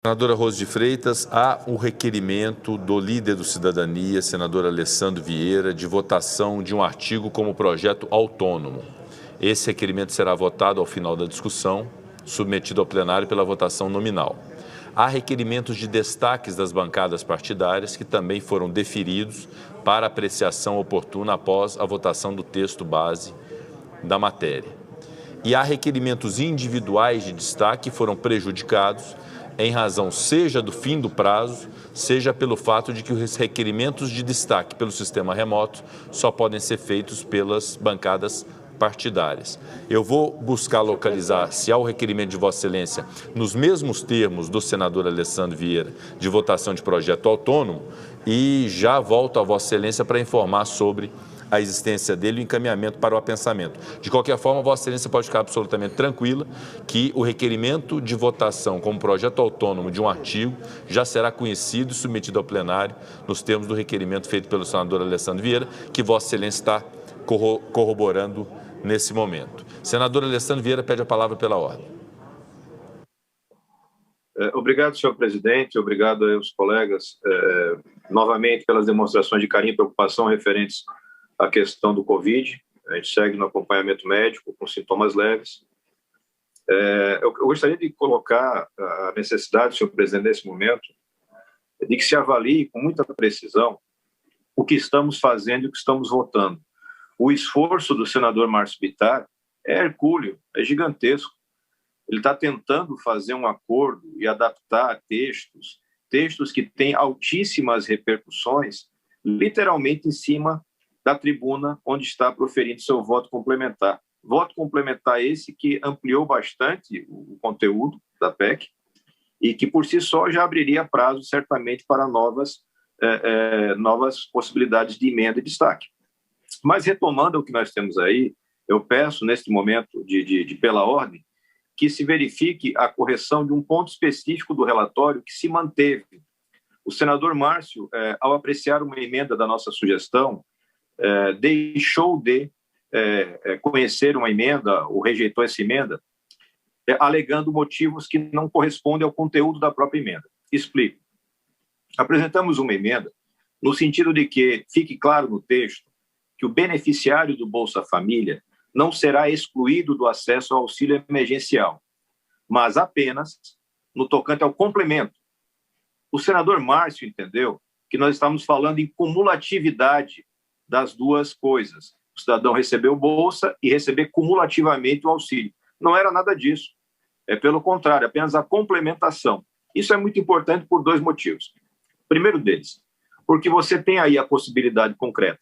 Senadora Rose de Freitas, há um requerimento do líder do Cidadania, senador Alessandro Vieira, de votação de um artigo como projeto autônomo. Esse requerimento será votado ao final da discussão, submetido ao plenário pela votação nominal. Há requerimentos de destaques das bancadas partidárias que também foram deferidos para apreciação oportuna após a votação do texto base da matéria. E há requerimentos individuais de destaque que foram prejudicados em razão seja do fim do prazo, seja pelo fato de que os requerimentos de destaque pelo sistema remoto só podem ser feitos pelas bancadas partidárias. Eu vou buscar localizar se há o requerimento de Vossa Excelência nos mesmos termos do senador Alessandro Vieira de votação de projeto autônomo e já volto a Vossa Excelência para informar sobre a existência dele e o encaminhamento para o apensamento. De qualquer forma, Vossa Excelência pode ficar absolutamente tranquila que o requerimento de votação como projeto autônomo de um artigo já será conhecido e submetido ao plenário nos termos do requerimento feito pelo senador Alessandro Vieira, que Vossa Excelência está corroborando nesse momento. Senador Alessandro Vieira pede a palavra pela ordem. Obrigado, senhor presidente, obrigado aos colegas, novamente pelas demonstrações de carinho e preocupação referentes à questão do Covid. A gente segue no acompanhamento médico com sintomas leves. Eu gostaria de colocar a necessidade, senhor presidente, nesse momento, de que se avalie com muita precisão o que estamos fazendo e o que estamos votando. O esforço do senador Márcio Bittar é hercúleo, é gigantesco. Ele está tentando fazer um acordo e adaptar textos que têm altíssimas repercussões, literalmente em cima da tribuna onde está proferindo seu voto complementar. Voto complementar esse que ampliou bastante o conteúdo da PEC e que, por si só, já abriria prazo, certamente, para novas possibilidades de emenda e destaque. Mas, retomando o que nós temos aí, eu peço, neste momento, pela ordem, que se verifique a correção de um ponto específico do relatório que se manteve. O senador Márcio, ao apreciar uma emenda da nossa sugestão, deixou de conhecer uma emenda, ou rejeitou essa emenda, alegando motivos que não correspondem ao conteúdo da própria emenda. Explico. Apresentamos uma emenda no sentido de que fique claro no texto que o beneficiário do Bolsa Família não será excluído do acesso ao auxílio emergencial, mas apenas no tocante ao complemento. O senador Márcio entendeu que nós estamos falando em cumulatividade das duas coisas. O cidadão receber o Bolsa e receber cumulativamente o auxílio. Não era nada disso. É pelo contrário, apenas a complementação. Isso é muito importante por dois motivos. Primeiro deles, porque você tem aí a possibilidade concreta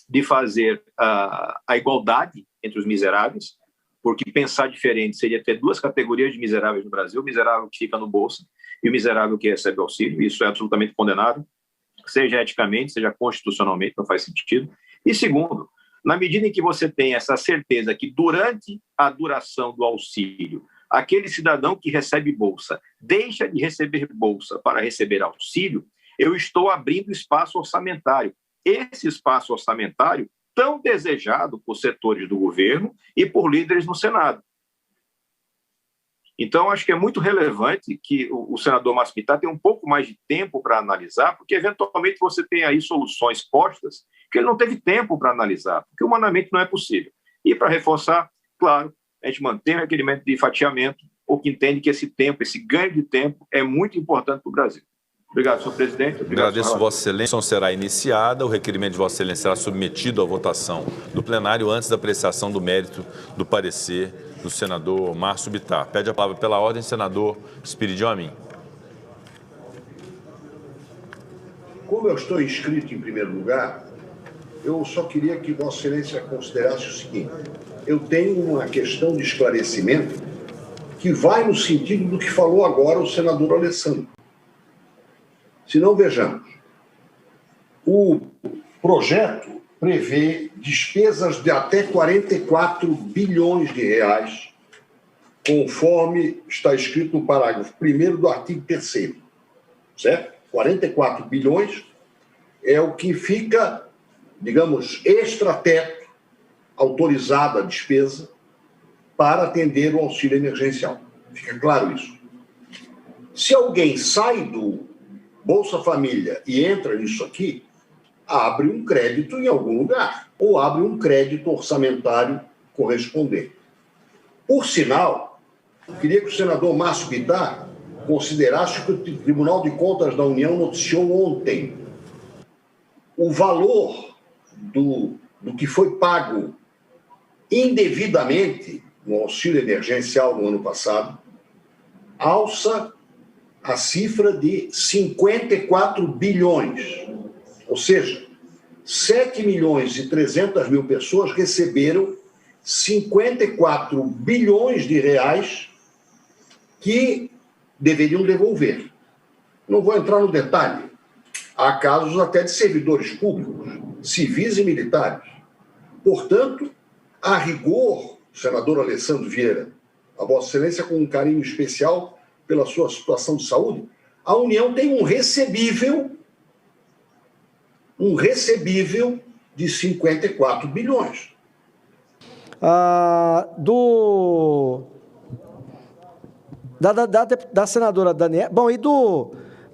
de fazer a igualdade entre os miseráveis, porque pensar diferente seria ter duas categorias de miseráveis no Brasil, o miserável que fica no Bolsa e o miserável que recebe auxílio. Isso é absolutamente condenável, seja eticamente, seja constitucionalmente, não faz sentido. E segundo, na medida em que você tem essa certeza que durante a duração do auxílio, aquele cidadão que recebe Bolsa deixa de receber Bolsa para receber auxílio, eu estou abrindo espaço orçamentário. Esse espaço orçamentário tão desejado por setores do governo e por líderes no Senado. Então, acho que é muito relevante que o senador Márcio Bittar tenha um pouco mais de tempo para analisar, porque, eventualmente, você tem aí soluções postas que ele não teve tempo para analisar, porque humanamente não é possível. E, para reforçar, claro, a gente mantém o requerimento de fatiamento, porque entende que esse tempo, esse ganho de tempo, é muito importante para o Brasil. Obrigado, senhor presidente. Obrigado, agradeço, Vossa Excelência. A sessão será iniciada. O requerimento de Vossa Excelência será submetido à votação do plenário antes da apreciação do mérito do parecer do senador Márcio Bittar. Pede a palavra pela ordem, senador Espiridião Amin. Como eu estou inscrito em primeiro lugar, eu só queria que Vossa Excelência considerasse o seguinte: eu tenho uma questão de esclarecimento que vai no sentido do que falou agora o senador Alessandro. Se não, vejamos. O projeto prevê despesas de até 44 bilhões de reais, conforme está escrito no parágrafo 1º do artigo 3º. Certo? 44 bilhões é o que fica, digamos, extrateto, autorizada a despesa, para atender o auxílio emergencial. Fica claro isso. Se alguém sai do Bolsa Família e entra nisso aqui, abre um crédito em algum lugar, ou abre um crédito orçamentário correspondente. Por sinal, queria que o senador Márcio Bittar considerasse que o Tribunal de Contas da União noticiou ontem o valor do que foi pago indevidamente no auxílio emergencial no ano passado, alça a cifra de 54 bilhões. Ou seja, 7.300.000 pessoas receberam 54 bilhões de reais que deveriam devolver. Não vou entrar no detalhe. Há casos até de servidores públicos, civis e militares. Portanto, a rigor, senador Alessandro Vieira, a Vossa Excelência, com um carinho especial pela sua situação de saúde, a União tem um recebível de 54 bilhões. Da senadora Daniela, bom, e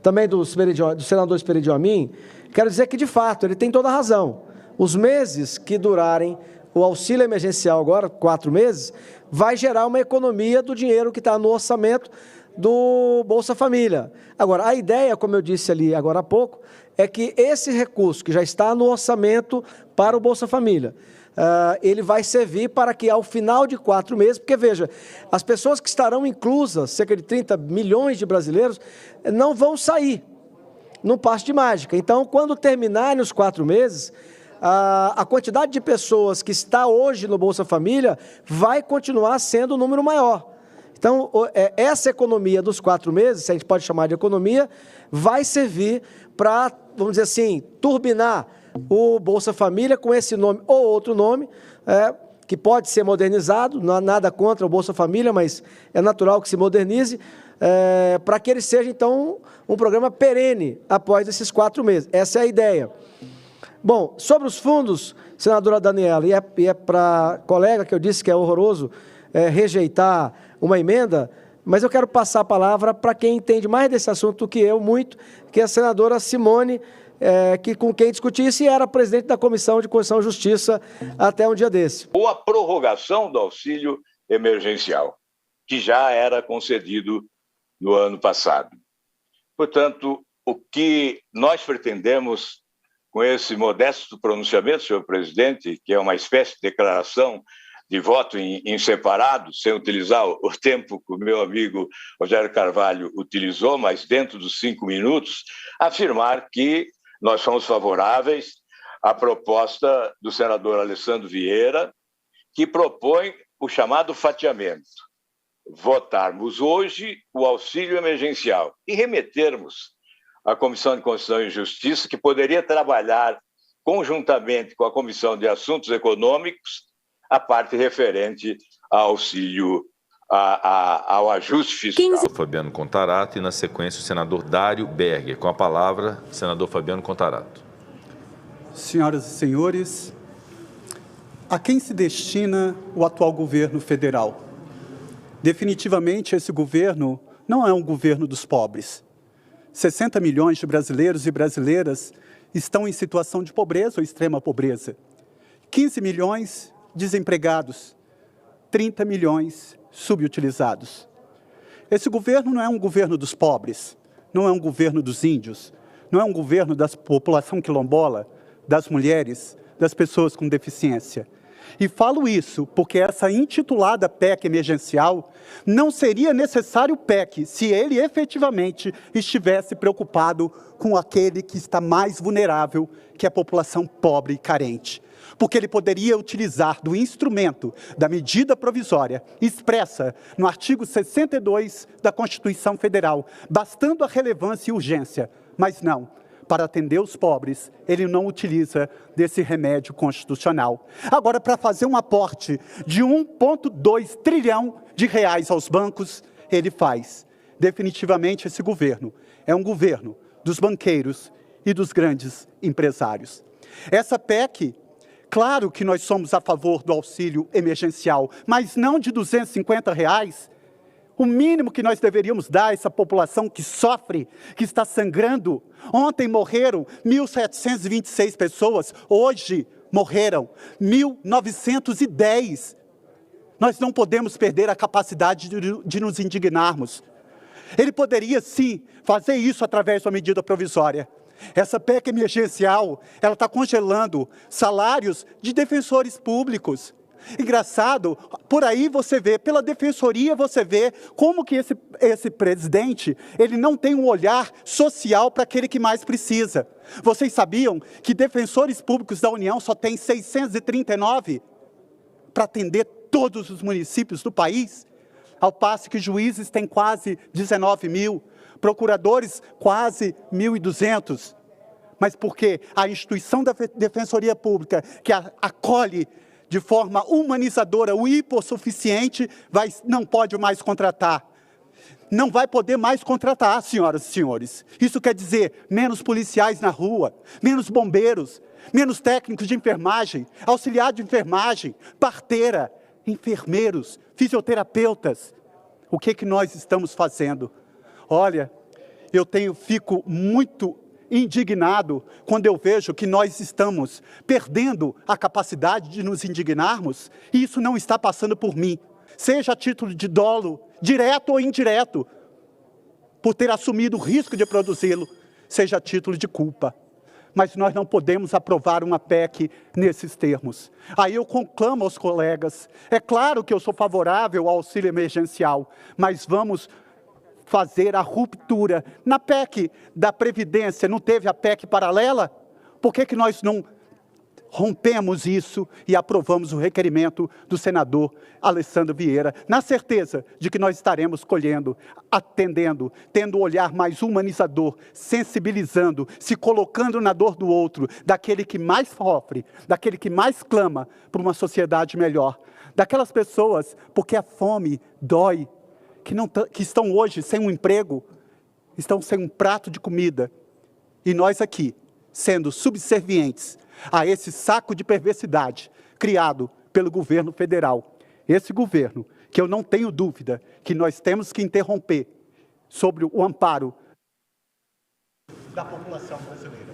também do senador Esperidion Amin, quero dizer que, de fato, ele tem toda a razão. Os meses que durarem o auxílio emergencial agora, 4 meses, vai gerar uma economia do dinheiro que está no orçamento do Bolsa Família. Agora, a ideia, como eu disse ali agora há pouco, é que esse recurso que já está no orçamento para o Bolsa Família, ele vai servir para que ao final de 4 meses, porque veja, as pessoas que estarão inclusas, cerca de 30 milhões de brasileiros, não vão sair num passe de mágica. Então, quando terminarem os 4 meses, a quantidade de pessoas que está hoje no Bolsa Família vai continuar sendo um número maior. Então, essa economia dos 4 meses, se a gente pode chamar de economia, vai servir para, vamos dizer assim, turbinar o Bolsa Família com esse nome ou outro nome, que pode ser modernizado, não há nada contra o Bolsa Família, mas é natural que se modernize, para que ele seja, então, um programa perene após esses 4 meses. Essa é a ideia. Bom, sobre os fundos, senadora Daniela, e é para a colega que eu disse que é horroroso rejeitar uma emenda, mas eu quero passar a palavra para quem entende mais desse assunto do que eu, muito, que é a senadora Simone, com quem discuti isso e era presidente da Comissão de Constituição e Justiça até um dia desse. Ou a prorrogação do auxílio emergencial, que já era concedido no ano passado. Portanto, o que nós pretendemos com esse modesto pronunciamento, senhor presidente, que é uma espécie de declaração de voto em separado, sem utilizar o tempo que o meu amigo Rogério Carvalho utilizou, mas dentro dos 5 minutos, afirmar que nós somos favoráveis à proposta do senador Alessandro Vieira, que propõe o chamado fatiamento. Votarmos hoje o auxílio emergencial e remetermos à Comissão de Constituição e Justiça, que poderia trabalhar conjuntamente com a Comissão de Assuntos Econômicos a parte referente ao auxílio, ao ajuste fiscal. Fabiano Contarato e, na sequência, o senador Dário Berger. Com a palavra, senador Fabiano Contarato. Senhoras e senhores, a quem se destina o atual governo federal? Definitivamente, esse governo não é um governo dos pobres. 60 milhões de brasileiros e brasileiras estão em situação de pobreza ou extrema pobreza. 15 milhões desempregados, 30 milhões subutilizados. Esse governo não é um governo dos pobres, não é um governo dos índios, não é um governo da população quilombola, das mulheres, das pessoas com deficiência. E falo isso porque essa intitulada PEC emergencial não seria necessário PEC se ele efetivamente estivesse preocupado com aquele que está mais vulnerável, que é a população pobre e carente. Porque ele poderia utilizar do instrumento da medida provisória expressa no artigo 62 da Constituição Federal, bastando a relevância e urgência, mas não. Para atender os pobres, ele não utiliza desse remédio constitucional. Agora, para fazer um aporte de 1,2 trilhão de reais aos bancos, ele faz. Definitivamente, esse governo é um governo dos banqueiros e dos grandes empresários. Essa PEC, claro que nós somos a favor do auxílio emergencial, mas não de R$ 250, O mínimo que nós deveríamos dar a essa população que sofre, que está sangrando. Ontem morreram 1.726 pessoas, hoje morreram 1.910. Nós não podemos perder a capacidade de nos indignarmos. Ele poderia, sim, fazer isso através de uma medida provisória. Essa PEC emergencial, ela está congelando salários de defensores públicos. Engraçado, por aí você vê, pela defensoria você vê como que esse presidente, ele não tem um olhar social para aquele que mais precisa. Vocês sabiam que defensores públicos da União só tem 639 para atender todos os municípios do país? Ao passo que juízes têm quase 19 mil, procuradores quase 1.200. Mas porque a instituição da Defensoria Pública, que acolhe de forma humanizadora o hipossuficiente, não pode mais contratar. Não vai poder mais contratar, senhoras e senhores. Isso quer dizer menos policiais na rua, menos bombeiros, menos técnicos de enfermagem, auxiliar de enfermagem, parteira, enfermeiros, fisioterapeutas. O que nós estamos fazendo? Olha, fico muito indignado quando eu vejo que nós estamos perdendo a capacidade de nos indignarmos, e isso não está passando por mim, seja a título de dolo, direto ou indireto, por ter assumido o risco de produzi-lo, seja a título de culpa. Mas nós não podemos aprovar uma PEC nesses termos. Aí eu conclamo aos colegas, é claro que eu sou favorável ao auxílio emergencial, mas vamos fazer a ruptura. Na PEC da Previdência, não teve a PEC paralela? Por que nós não rompemos isso e aprovamos o requerimento do senador Alessandro Vieira, na certeza de que nós estaremos colhendo, atendendo, tendo um olhar mais humanizador, sensibilizando, se colocando na dor do outro, daquele que mais sofre, daquele que mais clama por uma sociedade melhor, daquelas pessoas, porque a fome dói, que estão hoje sem um emprego, estão sem um prato de comida. E nós aqui, sendo subservientes a esse saco de perversidade criado pelo governo federal. Esse governo, que eu não tenho dúvida que nós temos que interromper sobre o amparo da população brasileira.